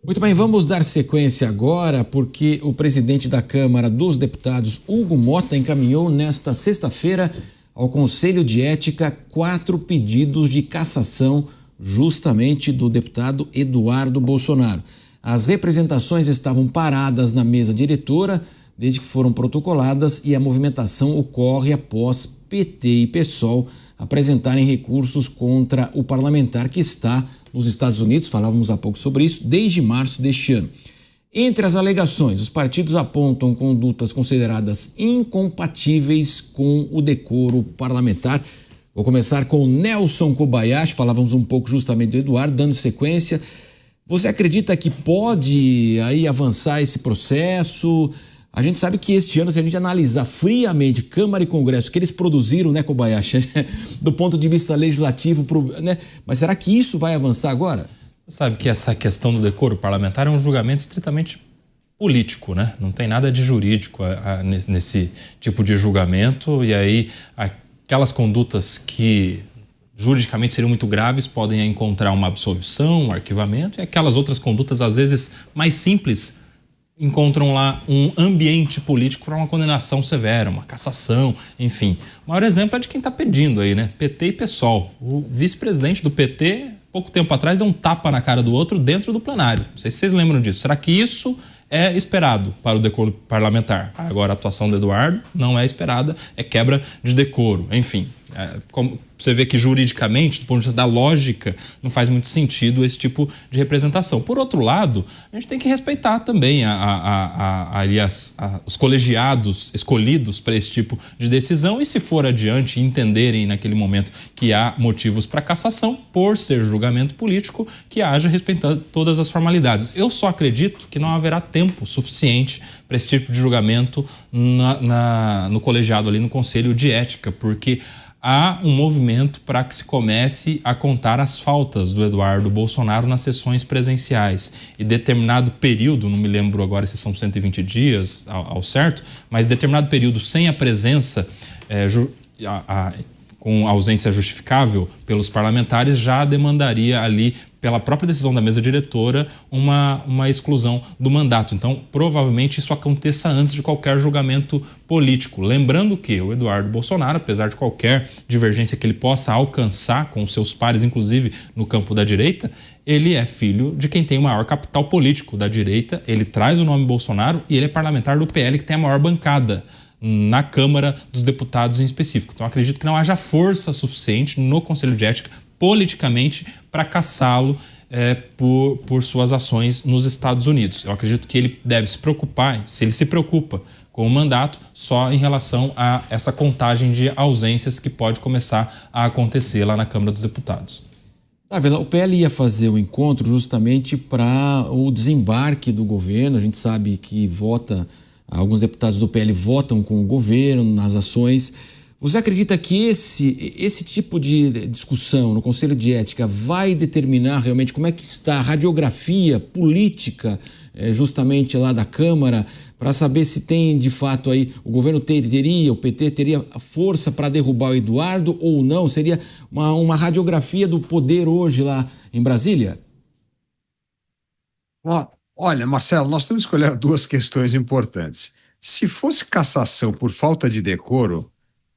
Muito bem, vamos dar sequência agora, porque o presidente da Câmara dos Deputados, Hugo Motta, encaminhou nesta sexta-feira ao Conselho de Ética 4 pedidos de cassação, justamente do deputado Eduardo Bolsonaro. As representações estavam paradas na mesa diretora desde que foram protocoladas e a movimentação ocorre após PT e PSOL apresentarem recursos contra o parlamentar que está nos Estados Unidos, falávamos há pouco sobre isso, desde março deste ano. Entre as alegações, os partidos apontam condutas consideradas incompatíveis com o decoro parlamentar. Vou começar com o Nelson Kobayashi, falávamos um pouco justamente do Eduardo, dando sequência. Você acredita que pode aí avançar esse processo? A gente sabe que este ano, se a gente analisar friamente Câmara e Congresso, que eles produziram, né, Kobayashi, do ponto de vista legislativo, né? Mas será que isso vai avançar agora? Você sabe que essa questão do decoro parlamentar é um julgamento estritamente político, né? Não tem nada de jurídico nesse tipo de julgamento, e aí aquelas condutas que juridicamente seriam muito graves podem encontrar uma absolvição, um arquivamento, e aquelas outras condutas, às vezes mais simples, encontram lá um ambiente político para uma condenação severa, uma cassação, enfim. O maior exemplo é de quem está pedindo aí, né? PT e PSOL. O vice-presidente do PT, pouco tempo atrás, deu um tapa na cara do outro dentro do plenário. Não sei se vocês lembram disso. Será que isso é esperado para o decoro parlamentar? Agora, a atuação do Eduardo não é esperada, é quebra de decoro. Enfim, como você vê que juridicamente, do ponto de vista da lógica, não faz muito sentido esse tipo de representação. Por outro lado, a gente tem que respeitar também os colegiados escolhidos para esse tipo de decisão, e se for adiante entenderem naquele momento que há motivos para cassação, por ser julgamento político, que haja respeitando todas as formalidades. Eu só acredito que não haverá tempo suficiente para esse tipo de julgamento no colegiado ali, no Conselho de Ética, porque há um movimento para que se comece a contar as faltas do Eduardo Bolsonaro nas sessões presenciais. E determinado período, não me lembro agora se são 120 dias ao certo, mas determinado período sem a presença, com ausência justificável pelos parlamentares, já demandaria ali, pela própria decisão da mesa diretora, uma exclusão do mandato. Então, provavelmente isso aconteça antes de qualquer julgamento político. Lembrando que o Eduardo Bolsonaro, apesar de qualquer divergência que ele possa alcançar com seus pares, inclusive no campo da direita, ele é filho de quem tem o maior capital político da direita, ele traz o nome Bolsonaro e ele é parlamentar do PL, que tem a maior bancada na Câmara dos Deputados em específico. Então, acredito que não haja força suficiente no Conselho de Ética politicamente para cassá-lo por suas ações nos Estados Unidos. Eu acredito que ele deve se preocupar, se ele se preocupa com o mandato, só em relação a essa contagem de ausências que pode começar a acontecer lá na Câmara dos Deputados. O PL ia fazer o encontro justamente para o desembarque do governo. A gente sabe que alguns deputados do PL votam com o governo nas ações. Você acredita que esse tipo de discussão no Conselho de Ética vai determinar realmente como é que está a radiografia política justamente lá da Câmara, para saber se tem de fato aí o governo o PT teria a força para derrubar o Eduardo ou não? Seria uma radiografia do poder hoje lá em Brasília? Olha, Marcelo, nós temos que escolher duas questões importantes. Se fosse cassação por falta de decoro,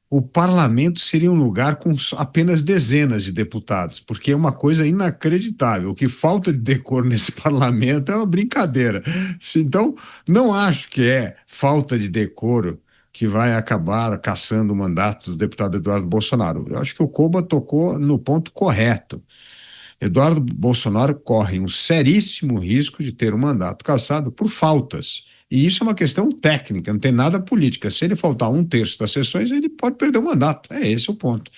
o parlamento seria um lugar com apenas dezenas de deputados, porque é uma coisa inacreditável. O que falta de decoro nesse parlamento é uma brincadeira. Então, não acho que é falta de decoro que vai acabar cassando o mandato do deputado Eduardo Bolsonaro. Eu acho que o Koba tocou no ponto correto. Eduardo Bolsonaro corre um seríssimo risco de ter o mandato cassado por faltas. E isso é uma questão técnica, não tem nada política. Se ele faltar 1/3 das sessões, ele pode perder o mandato. É esse o ponto.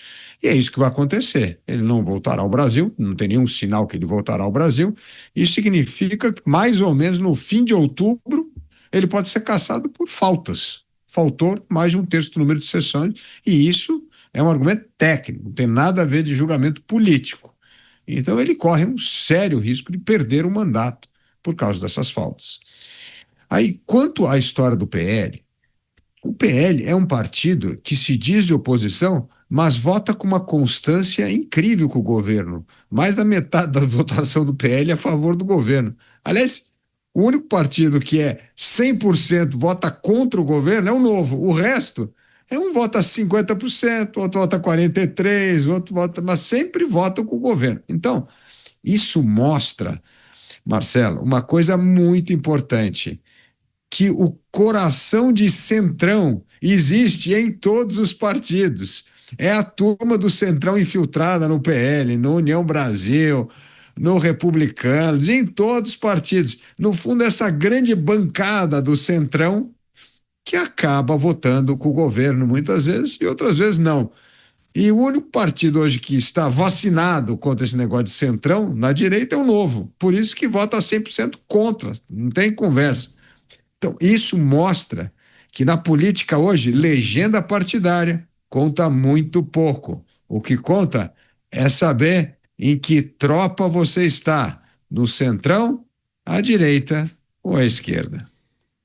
E é isso que vai acontecer. Ele não voltará ao Brasil, não tem nenhum sinal que ele voltará ao Brasil. Isso significa que, mais ou menos no fim de outubro, ele pode ser cassado por faltas. Faltou mais de 1/3 do número de sessões, e isso é um argumento técnico, não tem nada a ver de julgamento político. Então ele corre um sério risco de perder o mandato por causa dessas faltas. Aí, quanto à história do PL, o PL é um partido que se diz de oposição, mas vota com uma constância incrível com o governo. Mais da metade da votação do PL é a favor do governo. Aliás, o único partido que é 100% vota contra o governo é o Novo. O resto um vota 50%, outro vota 43%, outro vota, mas sempre votam com o governo. Então, isso mostra, Marcelo, uma coisa muito importante, que o coração de centrão existe em todos os partidos. É a turma do centrão infiltrada no PL, no União Brasil, no Republicanos, em todos os partidos. No fundo, essa grande bancada do centrão que acaba votando com o governo muitas vezes e outras vezes não. E o único partido hoje que está vacinado contra esse negócio de centrão, na direita, é o Novo. Por isso que vota 100% contra, não tem conversa. Então, isso mostra que na política hoje, legenda partidária conta muito pouco. O que conta é saber em que tropa você está, no centrão, à direita ou à esquerda.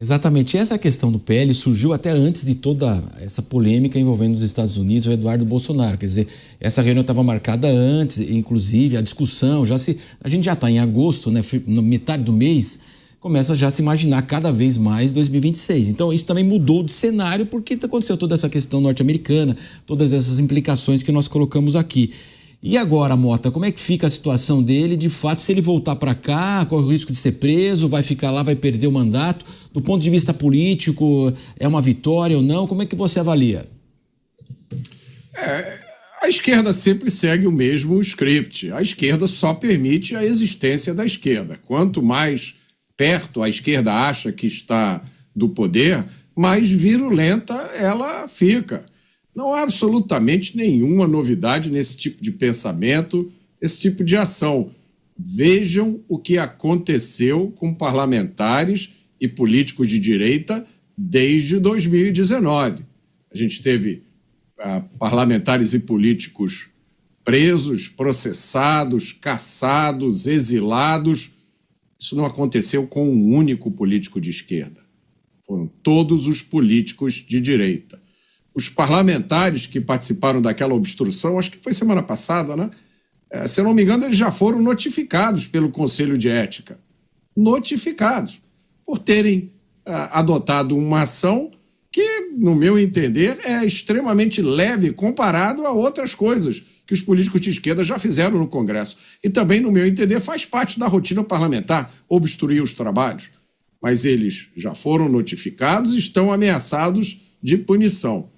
Exatamente, essa questão do PL surgiu até antes de toda essa polêmica envolvendo os Estados Unidos e o Eduardo Bolsonaro. Quer dizer, essa reunião estava marcada antes, inclusive a discussão, a gente já está em agosto, né, na metade do mês, começa já a se imaginar cada vez mais 2026. Então isso também mudou de cenário porque aconteceu toda essa questão norte-americana, todas essas implicações que nós colocamos aqui. E agora, Mota, como é que fica a situação dele? De fato, se ele voltar para cá, corre o risco de ser preso, vai ficar lá, vai perder o mandato? Do ponto de vista político, é uma vitória ou não? Como é que você avalia? A esquerda sempre segue o mesmo script. A esquerda só permite a existência da esquerda. Quanto mais perto a esquerda acha que está do poder, mais virulenta ela fica. Não há absolutamente nenhuma novidade nesse tipo de pensamento, esse tipo de ação. Vejam o que aconteceu com parlamentares e políticos de direita desde 2019. A gente teve parlamentares e políticos presos, processados, caçados, exilados. Isso não aconteceu com um único político de esquerda. Foram todos os políticos de direita. Os parlamentares que participaram daquela obstrução, acho que foi semana passada, né? Se eu não me engano, eles já foram notificados pelo Conselho de Ética. Notificados por terem adotado uma ação que, no meu entender, é extremamente leve comparado a outras coisas que os políticos de esquerda já fizeram no Congresso. E também, no meu entender, faz parte da rotina parlamentar obstruir os trabalhos. Mas eles já foram notificados e estão ameaçados de punição.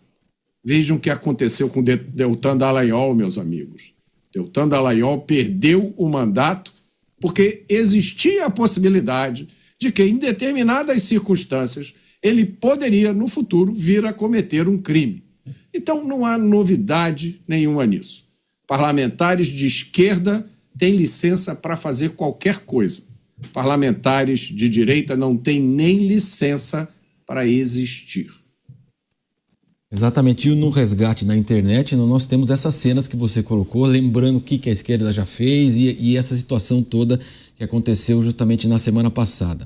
Vejam o que aconteceu com Deltan Dallagnol, meus amigos. Deltan Dallagnol perdeu o mandato porque existia a possibilidade de que, em determinadas circunstâncias, ele poderia, no futuro, vir a cometer um crime. Então, não há novidade nenhuma nisso. Parlamentares de esquerda têm licença para fazer qualquer coisa. Parlamentares de direita não têm nem licença para existir. Exatamente, e no resgate na internet nós temos essas cenas que você colocou, lembrando o que a esquerda já fez e essa situação toda que aconteceu justamente na semana passada.